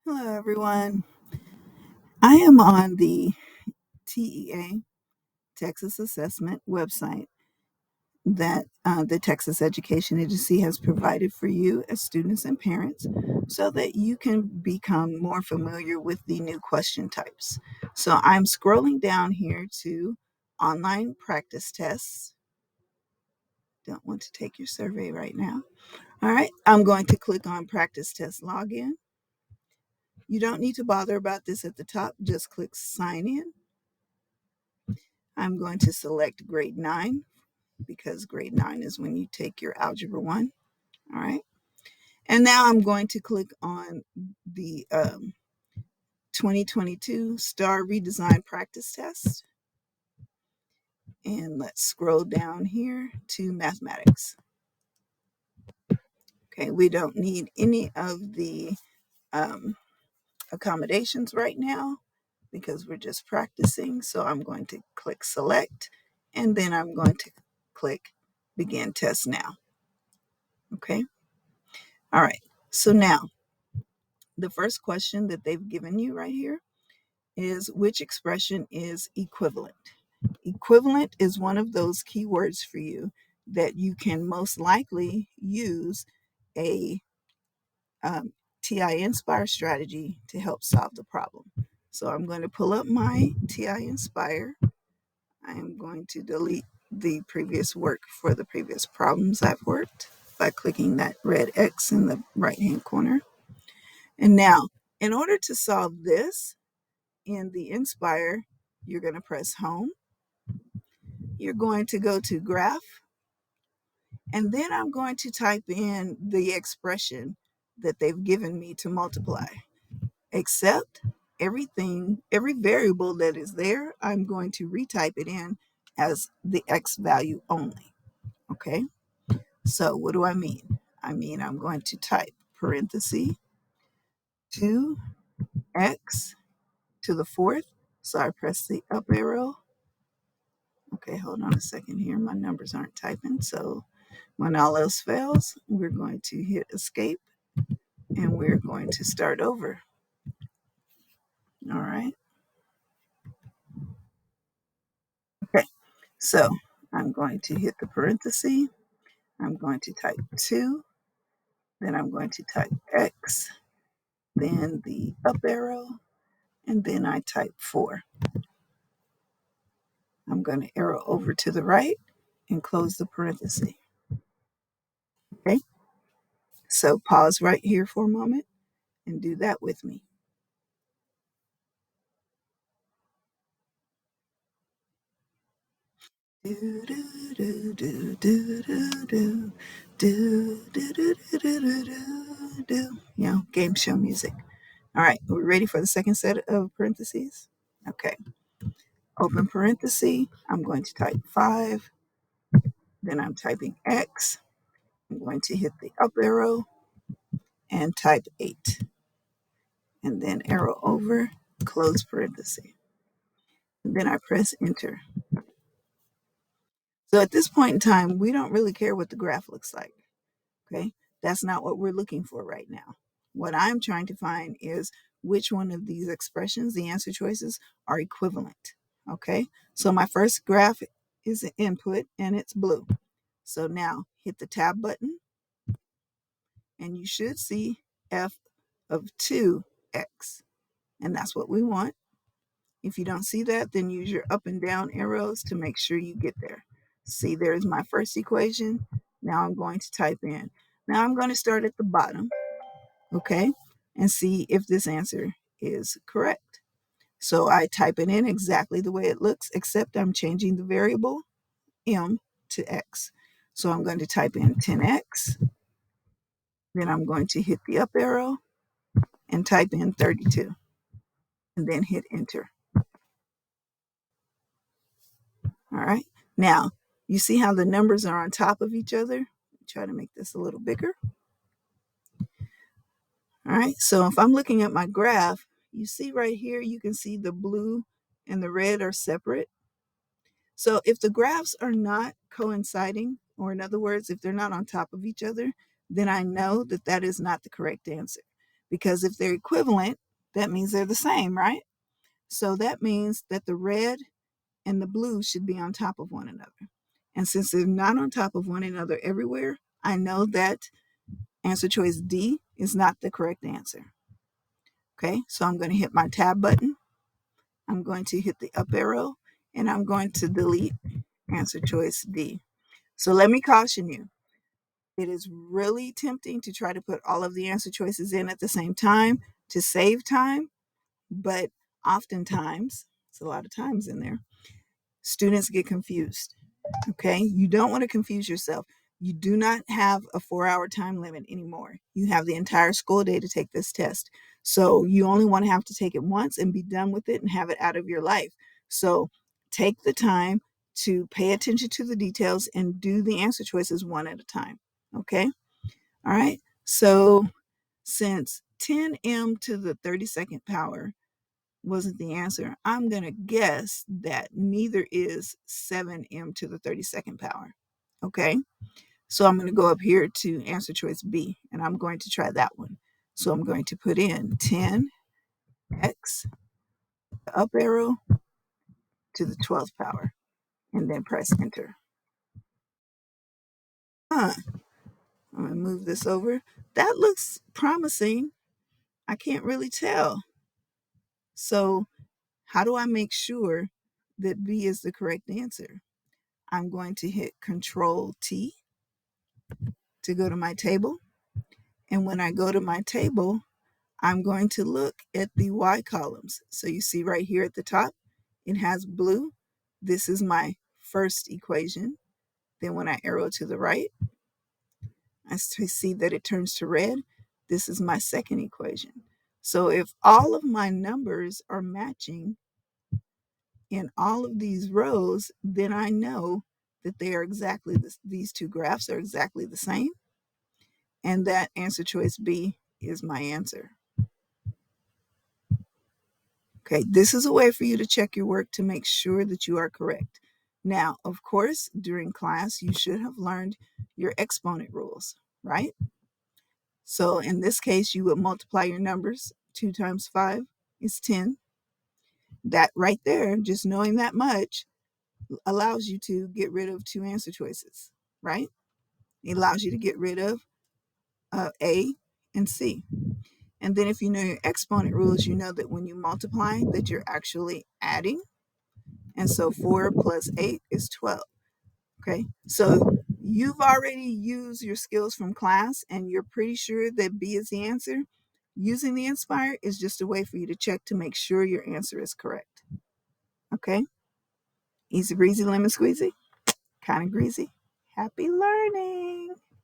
Hello, everyone. I am on the TEA, Texas Assessment website that the Texas Education Agency has provided for you as students and parents so that you can become more familiar with the new question types. So I'm scrolling down here to online practice tests. Don't want to take your survey right now. All right, I'm going to click on practice test login. You don't need to bother about this at the top, just click sign in. I'm going to select grade 9 because grade 9 is when you take your Algebra 1. All right. And now I'm going to click on the 2022 STAAR Redesign Practice Test. And let's scroll down here to mathematics. Okay, we don't need any of the um, accommodations right now because we're just practicing. So I'm going to click select and then I'm going to click begin test now. Okay. All right. So now the first question that they've given you right here is which expression is equivalent? Equivalent is one of those keywords for you that you can most likely use a TI-Nspire strategy to help solve the problem. So I'm going to pull up my TI-Nspire. I am going to delete the previous work for the previous problems I've worked by clicking that red X in the right-hand corner. And now, in order to solve this in the Inspire, you're going to press Home. You're going to go to Graph, and then I'm going to type in the expression that they've given me to multiply. Except every variable that is there, I'm going to retype it in as the X value only. Okay, so what do I mean? I mean I'm going to type parenthesis 2x to the fourth. So I press the up arrow. Okay, hold on a second here. My numbers aren't typing. So when all else fails, we're going to hit escape and we're going to start over. All right. Okay, so I'm going to hit the parenthesis. I'm going to type 2. Then I'm going to type X. Then the up arrow. And then I type 4. I'm going to arrow over to the right and close the parenthesis. Okay, so pause right here for a moment and do that with me. Game show music. All right, are we ready for the second set of parentheses? Okay, open parenthesis. I'm going to type 5. Then I'm typing X. I'm going to hit the up arrow and type 8. And then arrow over, close parenthesis. And then I press enter. So at this point in time, we don't really care what the graph looks like. Okay, that's not what we're looking for right now. What I'm trying to find is which one of these expressions, the answer choices, are equivalent. Okay, so my first graph is an input and it's blue. So now hit the tab button and you should see f of 2x. And that's what we want. If you don't see that, then use your up and down arrows to make sure you get there. See, there's my first equation. Now I'm going to type in. Now I'm going to start at the bottom, okay, and see if this answer is correct. So I type it in exactly the way it looks, except I'm changing the variable m to x. So I'm going to type in 10x. Then I'm going to hit the up arrow and type in 32 and then hit enter. All right. Now, you see how the numbers are on top of each other? Try to make this a little bigger. All right. So if I'm looking at my graph, you see right here, you can see the blue and the red are separate. So if the graphs are not coinciding, or in other words, if they're not on top of each other, then I know that that is not the correct answer because if they're equivalent, that means they're the same, right? So that means that the red and the blue should be on top of one another. And since they're not on top of one another everywhere, I know that answer choice D is not the correct answer. Okay, so I'm going to hit my tab button. I'm going to hit the up arrow, and I'm going to delete answer choice D. So let me caution you. It is really tempting to try to put all of the answer choices in at the same time to save time, but oftentimes, it's a lot of times in there, students get confused. Okay, you don't want to confuse yourself. You do not have a 4-hour time limit anymore. You have the entire school day to take this test. So you only want to have to take it once and be done with it and have it out of your life. So take the time to pay attention to the details and do the answer choices one at a time. Okay, all right. So since 10m to the 32nd power wasn't the answer, I'm going to guess that neither is 7m to the 32nd power. Okay, so I'm going to go up here to answer choice B, and I'm going to try that one. So I'm going to put in 10x, up arrow, to the 12th power, and then press enter. I'm going to move this over. That looks promising. I can't really tell. So how do I make sure that B is the correct answer? I'm going to hit Control T to go to my table. And when I go to my table, I'm going to look at the Y columns. So you see right here at the top, it has blue. This is my first equation. Then when I arrow to the right, I see that it turns to red. This is my second equation. So if all of my numbers are matching in all of these rows, then I know that they are exactly these two graphs are exactly the same, and that answer choice B is my answer. Okay, this is a way for you to check your work to make sure that you are correct. Now, of course, during class, you should have learned your exponent rules, right? So in this case, you would multiply your numbers. 2 times 5 is 10. That right there, just knowing that much, allows you to get rid of 2 answer choices, right? It allows you to get rid of A and C. And then if you know your exponent rules, you know that when you multiply, that you're actually adding. And so 4 plus 8 is 12. Okay, so you've already used your skills from class and you're pretty sure that B is the answer. Using the Inspire is just a way for you to check to make sure your answer is correct. Okay, easy breezy lemon squeezy, kind of greasy. Happy learning.